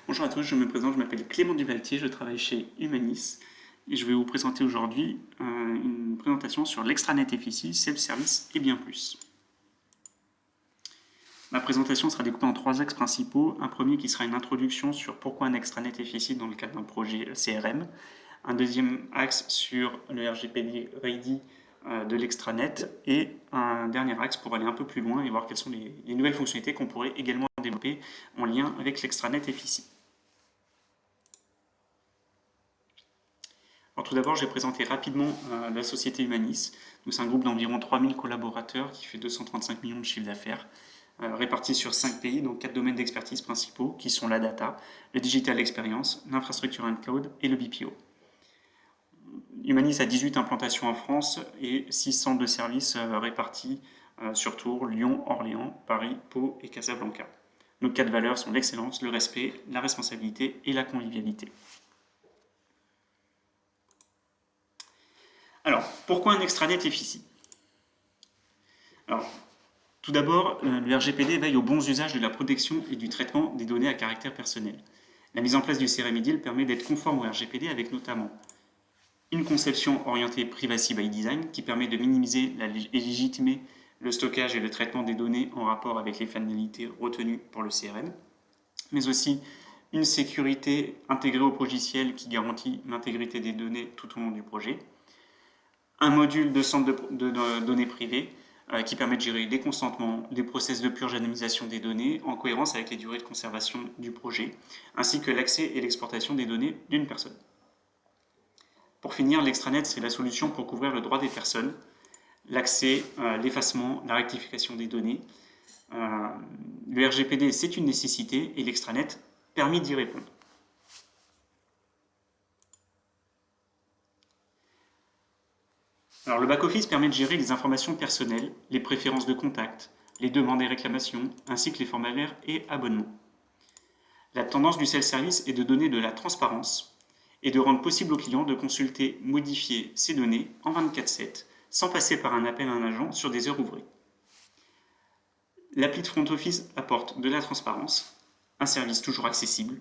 Bonjour à tous, je me présente, je m'appelle Clément Duvaltier, je travaille chez Humanis et je vais vous présenter aujourd'hui une présentation sur l'extranet FICI, self-service et bien plus. Ma présentation sera découpée en trois axes principaux. Un premier qui sera une introduction sur pourquoi un extranet FICI dans le cadre d'un projet CRM. Un deuxième axe sur le RGPD Ready de l'extranet et un dernier axe pour aller un peu plus loin et voir quelles sont les nouvelles fonctionnalités qu'on pourrait également développer en lien avec l'extranet FICI. Alors tout d'abord, je vais présenter rapidement la société Humanis. C'est un groupe d'environ 3000 collaborateurs qui fait 235 millions de chiffre d'affaires, répartis sur 5 pays, donc 4 domaines d'expertise principaux qui sont la data, le digital experience, l'infrastructure and cloud et le BPO. Humanis a 18 implantations en France et 6 centres de services répartis sur Tours, Lyon, Orléans, Paris, Pau et Casablanca. Nos 4 valeurs sont l'excellence, le respect, la responsabilité et la convivialité. Alors, pourquoi un extranet FICI? Alors, tout d'abord, le RGPD veille aux bons usages de la protection et du traitement des données à caractère personnel. La mise en place du CRM IDIL permet d'être conforme au RGPD avec notamment une conception orientée Privacy by Design qui permet de minimiser et légitimer le stockage et le traitement des données en rapport avec les finalités retenues pour le CRM, mais aussi une sécurité intégrée au logiciel qui garantit l'intégrité des données tout au long du projet, un module de centre de données privées qui permet de gérer les consentements, les process de purge et anonymisation des données en cohérence avec les durées de conservation du projet, ainsi que l'accès et l'exportation des données d'une personne. Pour finir, l'extranet, c'est la solution pour couvrir le droit des personnes, l'accès, l'effacement, la rectification des données. Le RGPD, c'est une nécessité et l'extranet permet d'y répondre. Alors, le back-office permet de gérer les informations personnelles, les préférences de contact, les demandes et réclamations, ainsi que les formulaires et abonnements. La tendance du self-service est de donner de la transparence et de rendre possible au client de consulter, modifier ses données en 24/7, sans passer par un appel à un agent sur des heures ouvrées. L'appli de front office apporte de la transparence, un service toujours accessible,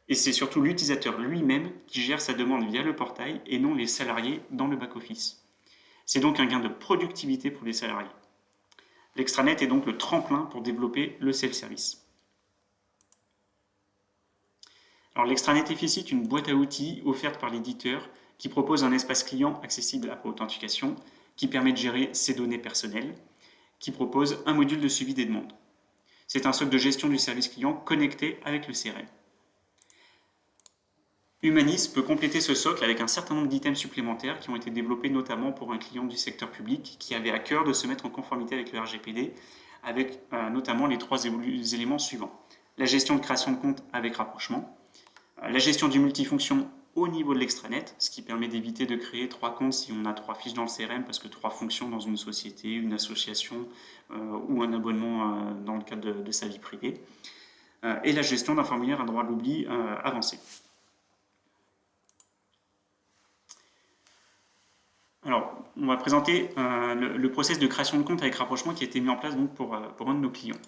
et c'est surtout l'utilisateur lui-même qui gère sa demande via le portail et non les salariés dans le back-office. C'est donc un gain de productivité pour les salariés. L'extranet est donc le tremplin pour développer le self-service. Alors l'extranet FICI est une boîte à outils offerte par l'éditeur qui propose un espace client accessible après authentification, qui permet de gérer ses données personnelles, qui propose un module de suivi des demandes. C'est un socle de gestion du service client connecté avec le CRM. Humanis peut compléter ce socle avec un certain nombre d'items supplémentaires qui ont été développés notamment pour un client du secteur public qui avait à cœur de se mettre en conformité avec le RGPD, avec notamment les trois éléments suivants. La gestion de création de compte avec rapprochement, la gestion du multifonction au niveau de l'extranet, ce qui permet d'éviter de créer 3 comptes si on a 3 fiches dans le CRM, parce que 3 fonctions dans une société, une association ou un abonnement dans le cadre de sa vie privée, et la gestion d'un formulaire à droit de l'oubli avancé. Alors, on va présenter le process de création de compte avec rapprochement qui a été mis en place donc, pour un de nos clients.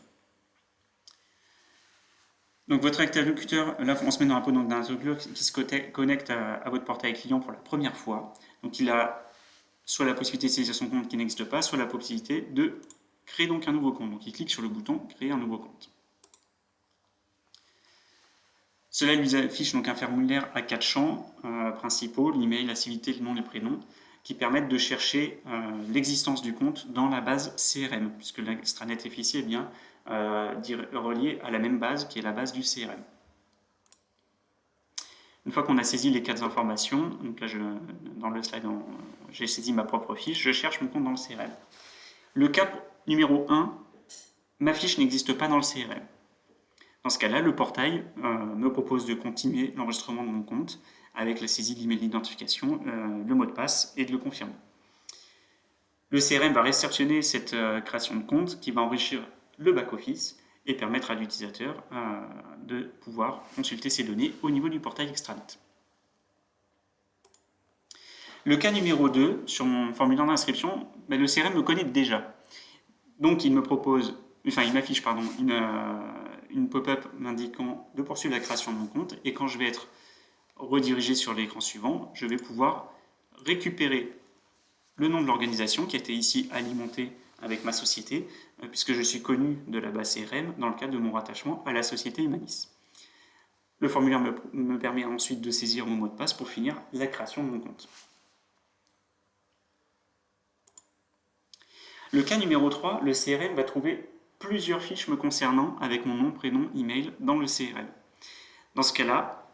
Donc votre interlocuteur, là on se met dans un peu d'un interlocuteur qui se connecte à votre portail client pour la première fois. Donc il a soit la possibilité de saisir son compte qui n'existe pas, soit la possibilité de créer donc un nouveau compte. Donc il clique sur le bouton créer un nouveau compte. Cela lui affiche donc un formulaire à 4 champs principaux, l'email, la civilité, le nom et le prénom, qui permettent de chercher l'existence du compte dans la base CRM, puisque l'extranet FICI est bien relié à la même base qui est la base du CRM. Une fois qu'on a saisi les 4 informations, donc là dans le slide j'ai saisi ma propre fiche, je cherche mon compte dans le CRM. Le cas numéro 1, ma fiche n'existe pas dans le CRM. Dans ce cas-là, le portail me propose de continuer l'enregistrement de mon compte avec la saisie de l'email d'identification, le mot de passe et de le confirmer. Le CRM va réceptionner cette création de compte qui va enrichir le back-office et permettre à l'utilisateur de pouvoir consulter ses données au niveau du portail extranet. Le cas numéro 2, sur mon formulaire d'inscription, le CRM me connaît déjà. Donc il me propose il m'affiche pardon, une pop-up m'indiquant de poursuivre la création de mon compte, et quand je vais être redirigé sur l'écran suivant, je vais pouvoir récupérer le nom de l'organisation qui a été ici alimenté avec ma société, puisque je suis connu de la base CRM dans le cadre de mon rattachement à la société Humanis. Le formulaire me permet ensuite de saisir mon mot de passe pour finir la création de mon compte. Le cas numéro 3, le CRM va trouver plusieurs fiches me concernant avec mon nom, prénom, email dans le CRM. Dans ce cas-là,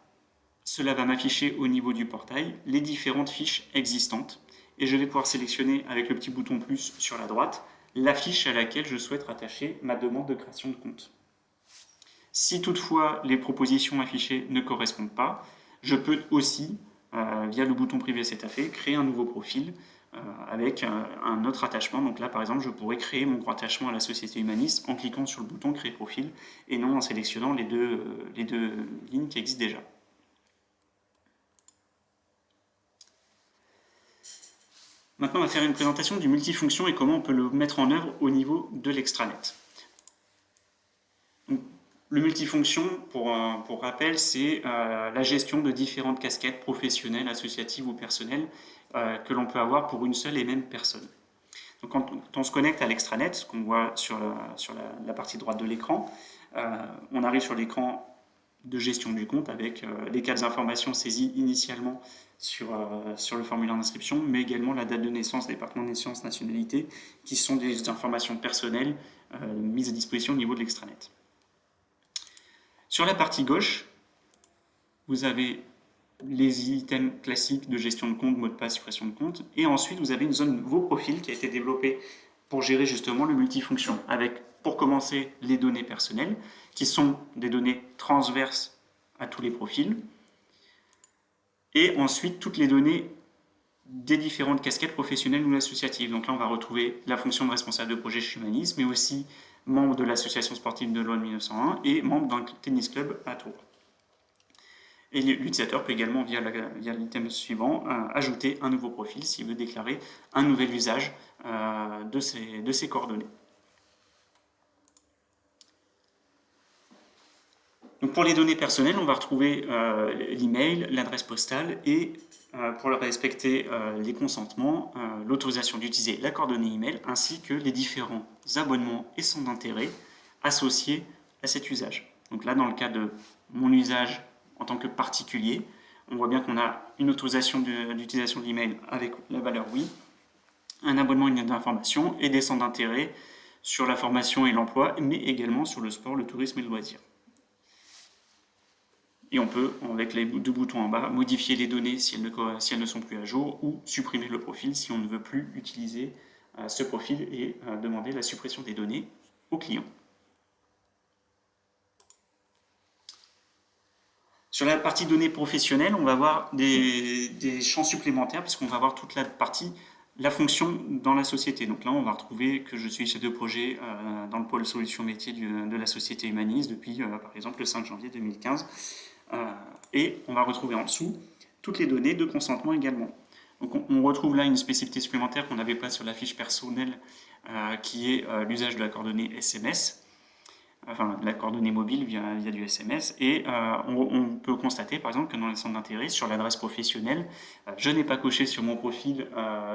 cela va m'afficher au niveau du portail les différentes fiches existantes et je vais pouvoir sélectionner avec le petit bouton plus sur la droite la fiche à laquelle je souhaite rattacher ma demande de création de compte. Si toutefois les propositions affichées ne correspondent pas, je peux aussi, via le bouton privé c'est fait, créer un nouveau profil avec un autre attachement. Donc là par exemple je pourrais créer mon rattachement à la société Humanis en cliquant sur le bouton créer profil et non en sélectionnant les deux lignes qui existent déjà. Maintenant, on va faire une présentation du multifonction et comment on peut le mettre en œuvre au niveau de l'extranet. Le multifonction, pour rappel, c'est la gestion de différentes casquettes professionnelles, associatives ou personnelles que l'on peut avoir pour une seule et même personne. Donc, quand on se connecte à l'extranet, ce qu'on voit sur la partie droite de l'écran, on arrive sur l'écran de gestion du compte avec les quatre informations saisies initialement sur le formulaire d'inscription, mais également la date de naissance, département de naissance, nationalité, qui sont des informations personnelles mises à disposition au niveau de l'extranet. Sur la partie gauche, vous avez les items classiques de gestion de compte, mot de passe, suppression de compte, et ensuite vous avez une zone vos profils qui a été développée pour gérer justement le multifonction, avec pour commencer les données personnelles, qui sont des données transverses à tous les profils, et ensuite toutes les données des différentes casquettes professionnelles ou associatives. Donc là, on va retrouver la fonction de responsable de projet chez Humanis, mais aussi membre de l'association sportive de l'ONU 1901 et membre d'un tennis club à Tours. Et l'utilisateur peut également, via l'item suivant, ajouter un nouveau profil s'il veut déclarer un nouvel usage de ses coordonnées. Donc pour les données personnelles, on va retrouver l'email, l'adresse postale et pour respecter les consentements, l'autorisation d'utiliser la coordonnée email ainsi que les différents abonnements et centres d'intérêt associés à cet usage. Donc là, dans le cas de mon usage en tant que particulier, on voit bien qu'on a une autorisation d'utilisation de l'email avec la valeur oui, un abonnement et une d'information et des centres d'intérêt sur la formation et l'emploi, mais également sur le sport, le tourisme et le loisir. Et on peut, avec les deux boutons en bas, modifier les données si elles ne sont plus à jour ou supprimer le profil si on ne veut plus utiliser ce profil et demander la suppression des données au client. Sur la partie données professionnelles, on va avoir des champs supplémentaires puisqu'on va avoir toute la partie, la fonction dans la société. Donc là, on va retrouver que je suis chef de projet dans le pôle solutions métiers de la société Humanis depuis, par exemple, le 5 janvier 2015. Et on va retrouver en dessous toutes les données de consentement également. Donc on retrouve là une spécificité supplémentaire qu'on n'avait pas sur la fiche personnelle qui est l'usage de la coordonnée SMS, enfin de la coordonnée mobile via du SMS, et on peut constater par exemple que dans les centres d'intérêt, sur l'adresse professionnelle, je n'ai pas coché sur mon profil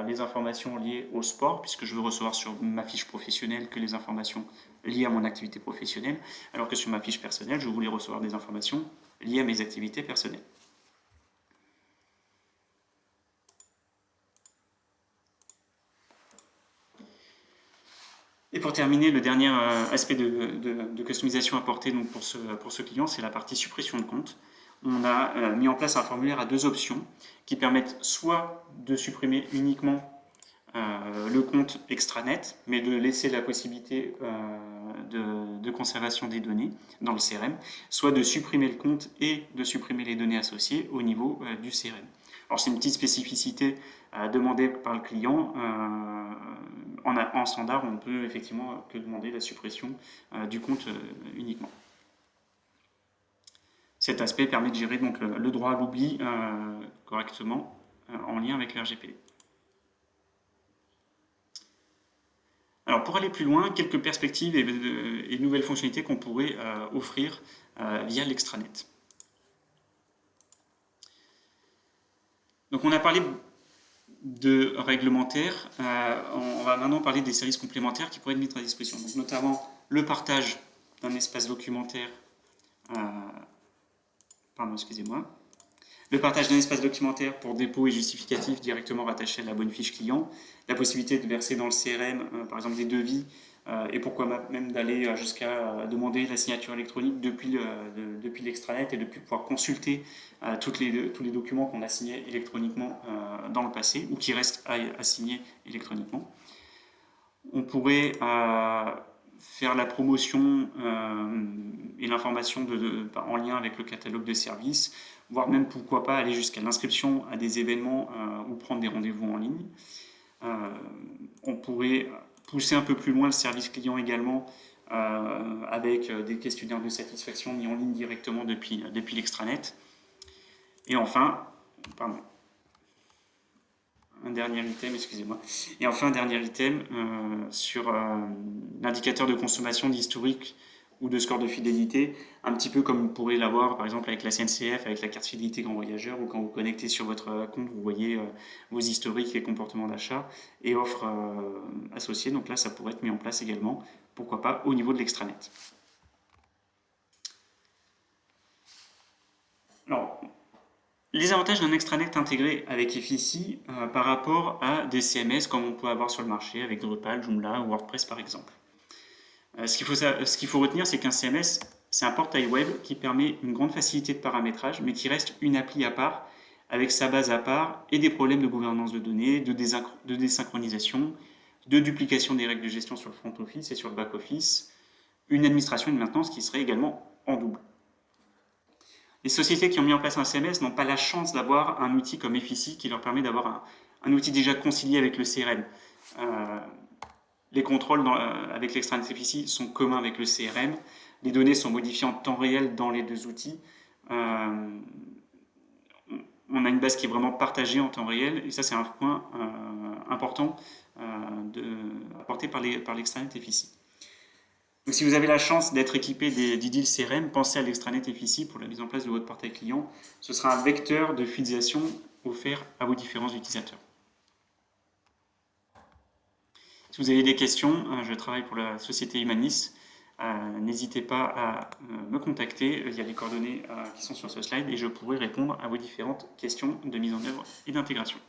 les informations liées au sport, puisque je veux recevoir sur ma fiche professionnelle que les informations liées à mon activité professionnelle, alors que sur ma fiche personnelle, je voulais recevoir des informations liées à mes activités personnelles. Et pour terminer, le dernier aspect de customisation apporté donc pour ce client, c'est la partie suppression de compte. On a mis en place un formulaire à deux options qui permettent soit de supprimer uniquement le compte extranet, mais de laisser la possibilité de conservation des données dans le CRM, soit de supprimer le compte et de supprimer les données associées au niveau du CRM. Alors c'est une petite spécificité demandée par le client. En standard, on peut effectivement que demander la suppression du compte uniquement. Cet aspect permet de gérer donc le droit à l'oubli correctement en lien avec le RGPD. Alors pour aller plus loin, quelques perspectives et nouvelles fonctionnalités qu'on pourrait offrir via l'extranet. Donc on a parlé de réglementaire, on va maintenant parler des services complémentaires qui pourraient être mis à disposition. Donc notamment le partage d'un espace documentaire, le partage d'un espace documentaire pour dépôt et justificatif directement rattaché à la bonne fiche client, la possibilité de verser dans le CRM, par exemple des devis, et pourquoi même d'aller jusqu'à demander la signature électronique depuis l'extranet et de pouvoir consulter tous les documents qu'on a signés électroniquement dans le passé ou qui restent à signer électroniquement. On pourrait faire la promotion et l'information en lien avec le catalogue de services, voire même pourquoi pas aller jusqu'à l'inscription à des événements ou prendre des rendez-vous en ligne. On pourrait pousser un peu plus loin le service client également avec des questionnaires de satisfaction mis en ligne directement depuis l'extranet. Et enfin, un dernier item sur l'indicateur de consommation d'historique ou de score de fidélité, un petit peu comme vous pourrez l'avoir par exemple avec la SNCF, avec la carte fidélité grand voyageur, ou quand vous connectez sur votre compte, vous voyez vos historiques et comportements d'achat et offres associées. Donc là, ça pourrait être mis en place également, pourquoi pas, au niveau de l'extranet. Alors, les avantages d'un extranet intégré avec Efficie par rapport à des CMS comme on peut avoir sur le marché avec Drupal, Joomla ou WordPress par exemple. Ce qu'il faut retenir, c'est qu'un CMS, c'est un portail web qui permet une grande facilité de paramétrage, mais qui reste une appli à part, avec sa base à part et des problèmes de gouvernance de données, de désynchronisation, de duplication des règles de gestion sur le front office et sur le back office, une administration et une maintenance qui serait également en double. Les sociétés qui ont mis en place un CMS n'ont pas la chance d'avoir un outil comme Efficie qui leur permet d'avoir un outil déjà concilié avec le CRM. Les contrôles avec l'extranet Efficie sont communs avec le CRM. Les données sont modifiées en temps réel dans les deux outils. On a une base qui est vraiment partagée en temps réel, et ça c'est un point important apporté par l'extranet Efficie. Donc, si vous avez la chance d'être équipé d'IDIL CRM, pensez à l'extranet Efficie pour la mise en place de votre portail client. Ce sera un vecteur de fidélisation offert à vos différents utilisateurs. Si vous avez des questions, je travaille pour la société Humanis. N'hésitez pas à me contacter, il y a les coordonnées qui sont sur ce slide et je pourrai répondre à vos différentes questions de mise en œuvre et d'intégration.